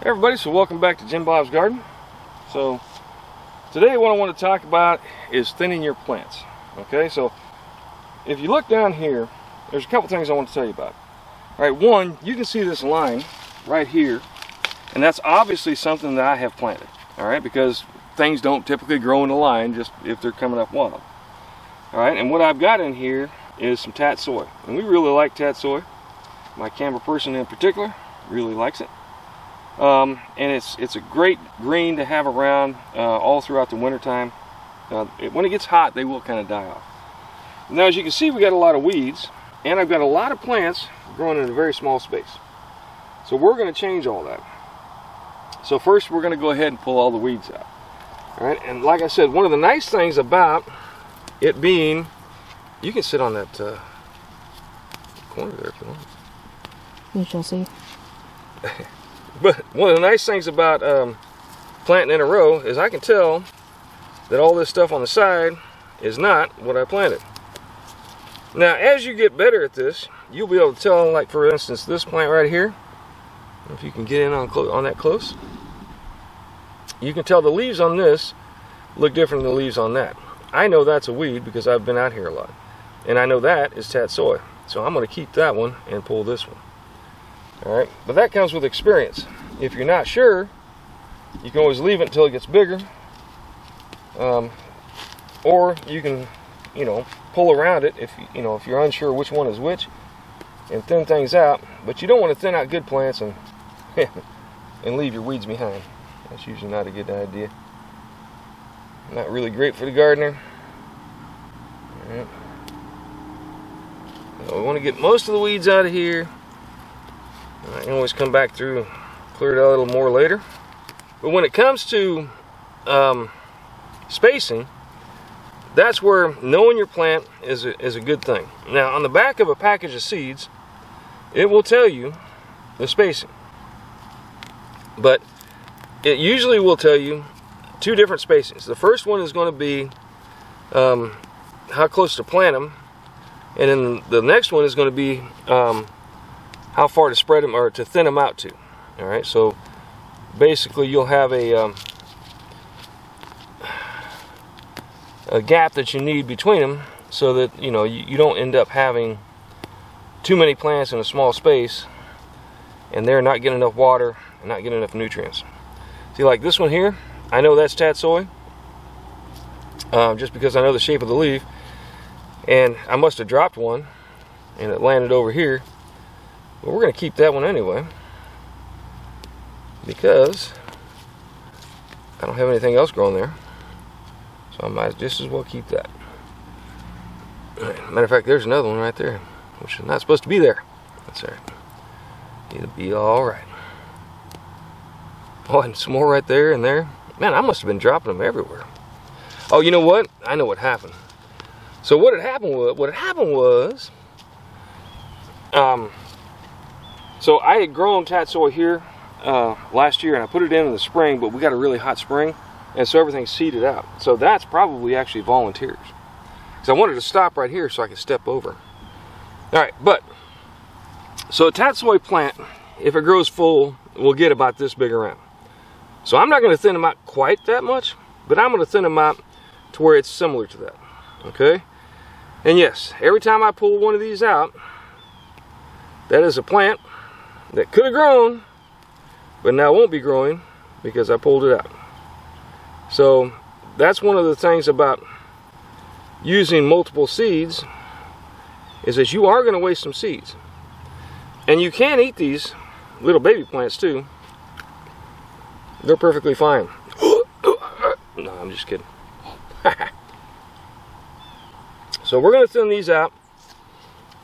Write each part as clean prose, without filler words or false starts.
Hey everybody, so welcome back to Jim Bob's Garden. So today what I want to talk about is thinning your plants. Okay, so if you look down here, there's a couple things I want to tell you about. All right, one, you can see this line right here, and that's obviously something that I have planted. All right, because things don't typically grow in a line just if they're coming up wild. All right, and what I've got in here is some Tatsoi, and we really like Tatsoi. My camera person in particular really likes it. And it's a great green to have around all throughout the winter time. When it gets hot, they will kind of die off. Now, as you can see, we got a lot of weeds, and I've got a lot of plants growing in a very small space. So we're going to change all that. So first, we're going to go ahead and pull all the weeds out. All right, and like I said, one of the nice things about it being, you can sit on that corner there if you want. We shall see. But one of the nice things about planting in a row is I can tell that all this stuff on the side is not what I planted. Now, as you get better at this, you'll be able to tell, like for instance, this plant right here, if you can get in on that close, you can tell the leaves on this look different than the leaves on that. I know that's a weed because I've been out here a lot. And I know that is Tatsoi. So I'm going to keep that one and pull this one. Alright, but that comes with experience. If you're not sure, you can always leave it until it gets bigger. Or you can, pull around it if you're unsure which one is which and thin things out. But you don't want to thin out good plants and and leave your weeds behind. That's usually not a good idea. Not really great for the gardener. Alright. So we want to get most of the weeds out of here. I can always come back through and clear it out a little more later. But when it comes to spacing, that's where knowing your plant is a good thing. Now, on the back of a package of seeds, it will tell you the spacing. But it usually will tell you two different spacings. The first one is going to be how close to plant them, and then the next one is going to be how far to spread them or to thin them out to. All right, so basically you'll have a gap that you need between them so that you don't end up having too many plants in a small space and they're not getting enough water and not getting enough nutrients. See, like this one here, I know that's Tatsoi just because I know the shape of the leaf, and I must have dropped one and it landed over here. But we're going to keep that one anyway because I don't have anything else growing there, so I might just as well keep that. Matter of fact, there's another one right there which is not supposed to be there. That's all right. It'll be all right. Oh, and some more right there and there. Man, I must have been dropping them everywhere. Oh, you know what? I know what happened. So what had happened was so I had grown Tatsoi here last year, and I put it in the spring, but we got a really hot spring, and so everything's seeded out. So that's probably actually volunteers, because I wanted to stop right here so I could step over. All right, but so a Tatsoi plant, if it grows full, will get about this big around. So I'm not going to thin them out quite that much, but I'm going to thin them out to where it's similar to that. Okay, and yes, every time I pull one of these out, that is a plant that could have grown, but now won't be growing because I pulled it out. So that's one of the things about using multiple seeds, is that you are going to waste some seeds. And you can eat these little baby plants too. They're perfectly fine. No, I'm just kidding. So we're going to thin these out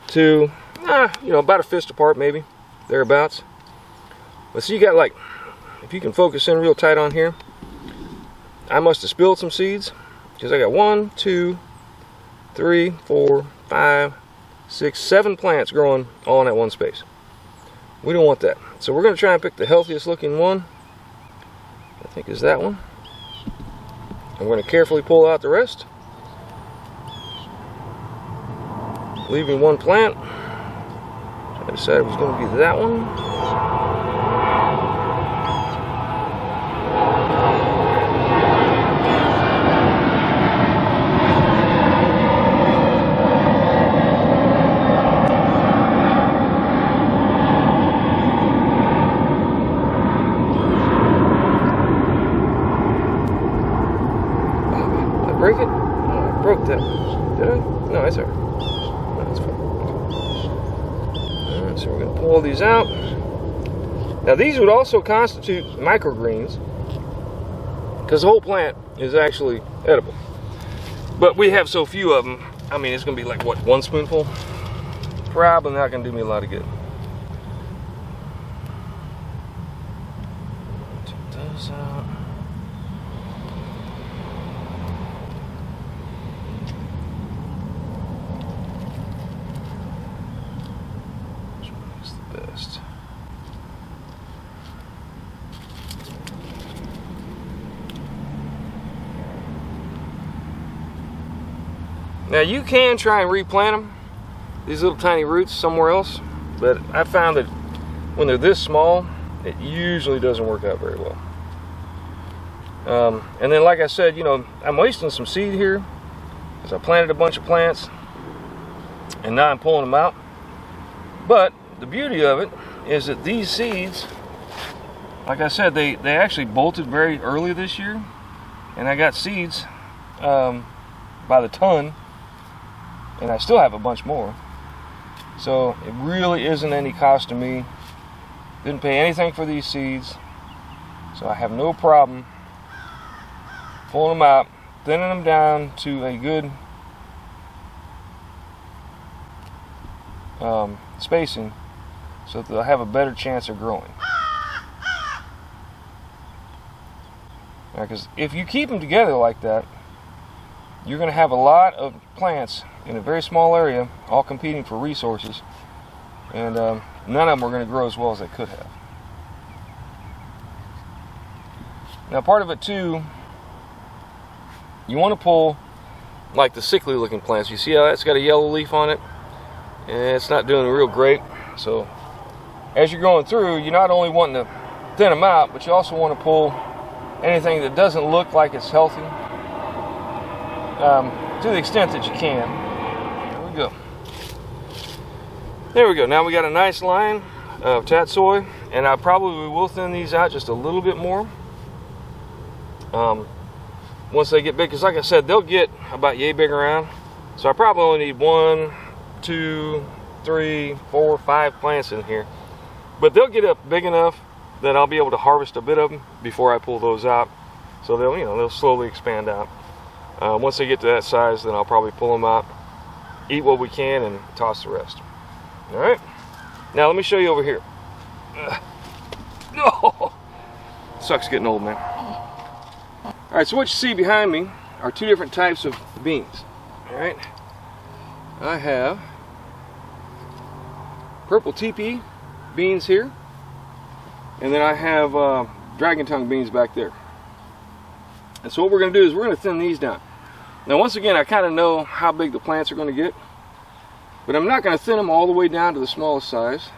to about a fist apart, maybe thereabouts. But see, you got, like, if you can focus in real tight on here, I must have spilled some seeds because I got 1, 2, 3, 4, 5, 6, 7 plants growing all in that one space. We don't want that. So we're going to try and pick the healthiest looking one. I think is that one. I'm going to carefully pull out the rest, leaving one plant. I decided it was going to be that one. these out. Now these would also constitute microgreens because the whole plant is actually edible. But we have so few of them, I mean, it's gonna be like, what, 1 spoonful? Probably not gonna do me a lot of good. Take those out. Which one is the best? Now you can try and replant them, these little tiny roots, somewhere else, but I found that when they're this small, it usually doesn't work out very well. And then, like I said, you know, I'm wasting some seed here because I planted a bunch of plants and now I'm pulling them out. But the beauty of it is that these seeds, like I said, they actually bolted very early this year, and I got seeds by the ton. And I still have a bunch more. So it really isn't any cost to me. Didn't pay anything for these seeds. So I have no problem pulling them out, thinning them down to a good spacing so that they'll have a better chance of growing. Because if you keep them together like that, you're going to have a lot of plants in a very small area, all competing for resources, and none of them are going to grow as well as they could have. Now, part of it too, you want to pull like the sickly looking plants. You see how that's got a yellow leaf on it, and it's not doing real great. So as you're going through, you're not only wanting to thin them out, but you also want to pull anything that doesn't look like it's healthy, to the extent that you can. There we go. There we go. Now we got a nice line of tatsoi, and I probably will thin these out just a little bit more once they get big, because like I said, they'll get about yay big around. So I probably only need 1, 2, 3, 4, 5 plants in here, but they'll get up big enough that I'll be able to harvest a bit of them before I pull those out. So they'll, you know, they'll slowly expand out. Once they get to that size, then I'll probably pull them out, eat what we can, and toss the rest. All right. Now let me show you over here. Oh, sucks getting old, man. All right. So what you see behind me are 2 different types of beans. All right. I have purple TP beans here, and then I have dragon tongue beans back there. And so what we're going to do is we're going to thin these down. Now once again, I kind of know how big the plants are going to get, but I'm not going to thin them all the way down to the smallest size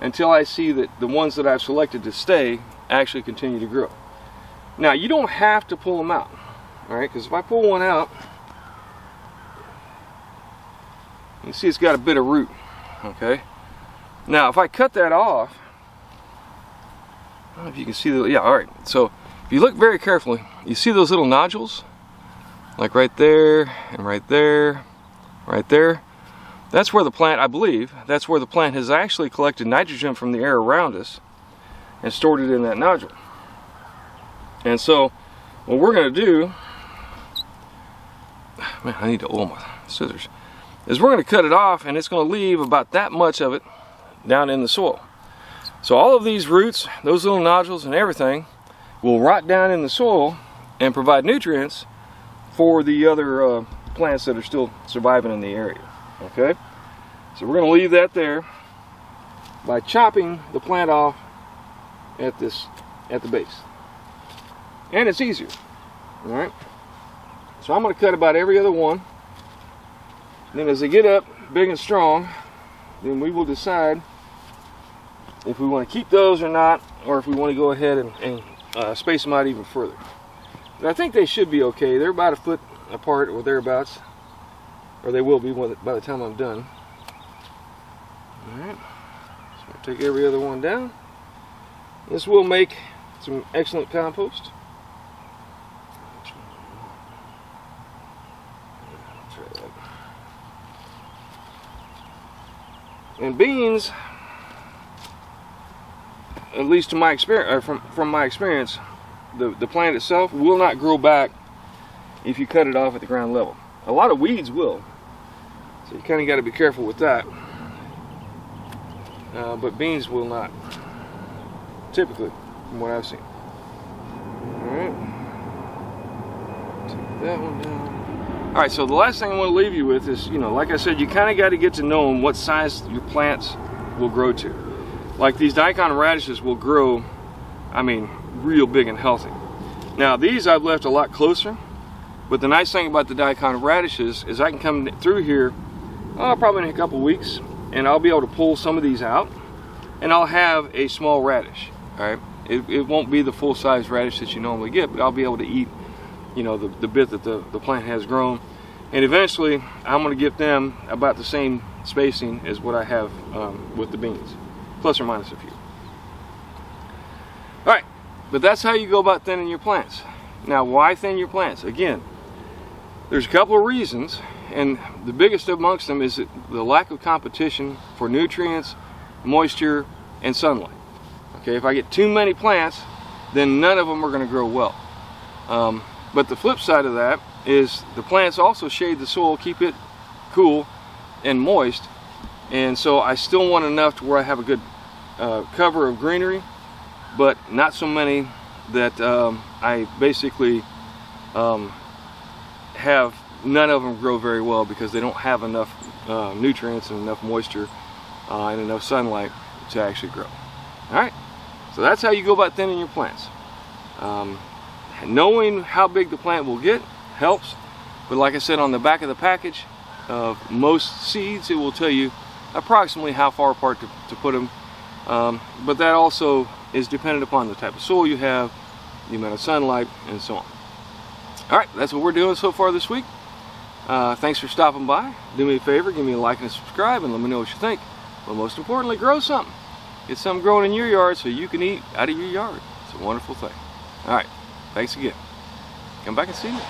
until I see that the ones that I've selected to stay actually continue to grow. Now you don't have to pull them out, all right? Because if I pull one out, you see it's got a bit of root, okay? Now if I cut that off, I don't know if you can see the, yeah, all right. So if you look very carefully, you see those little nodules? Like right there, and right there, right there. That's where the plant, I believe, that's where the plant has actually collected nitrogen from the air around us and stored it in that nodule. And so, what we're going to do, man, I need to oil my scissors, is we're going to cut it off, and it's going to leave about that much of it down in the soil. So all of these roots, those little nodules and everything, will rot down in the soil and provide nutrients for the other plants that are still surviving in the area. Okay, so we're going to leave that there by chopping the plant off at the base, and it's easier. All right, so I'm going to cut about every other one, and then as they get up big and strong, then we will decide if we want to keep those or not, or if we want to go ahead and space them out even further. But I think they should be okay. They're about a foot apart or thereabouts, or they will be by the time I'm done. Alright, so I'll take every other one down. This will make some excellent compost. And beans, at least to my experience, from my experience, the plant itself will not grow back if you cut it off at the ground level. A lot of weeds will, so you kind of got to be careful with that. But beans will not, typically, from what I've seen. Alright, take that one down. Alright, so the last thing I want to leave you with is, you know, like I said, you kind of got to get to know what size your plants will grow to. Like these daikon radishes will grow, I mean, real big and healthy. Now these I've left a lot closer, but the nice thing about the daikon radishes is I can come through here probably in a couple weeks, and I'll be able to pull some of these out, and I'll have a small radish. All right, it won't be the full-size radish that you normally get, but I'll be able to eat, you know, the bit that the plant has grown, and eventually I'm going to get them about the same spacing as what I have with the beans, plus or minus a few. All right, but that's how you go about thinning your plants. Now, why thin your plants? Again, there's a couple of reasons, and the biggest amongst them is the lack of competition for nutrients, moisture, and sunlight. Okay, if I get too many plants, then none of them are going to grow well. But the flip side of that is the plants also shade the soil, keep it cool and moist, and so I still want enough to where I have a good cover of greenery, but not so many that I basically have none of them grow very well because they don't have enough nutrients and enough moisture and enough sunlight to actually grow. Alright, so that's how you go about thinning your plants. Knowing how big the plant will get helps, but like I said, on the back of the package of most seeds, it will tell you approximately how far apart to put them, but that also is dependent upon the type of soil you have, the amount of sunlight, and so on. Alright, that's what we're doing so far this week. Thanks for stopping by. Do me a favor, give me a like and a subscribe, and let me know what you think. But most importantly, grow something. Get something growing in your yard so you can eat out of your yard. It's a wonderful thing. Alright, thanks again. Come back and see me.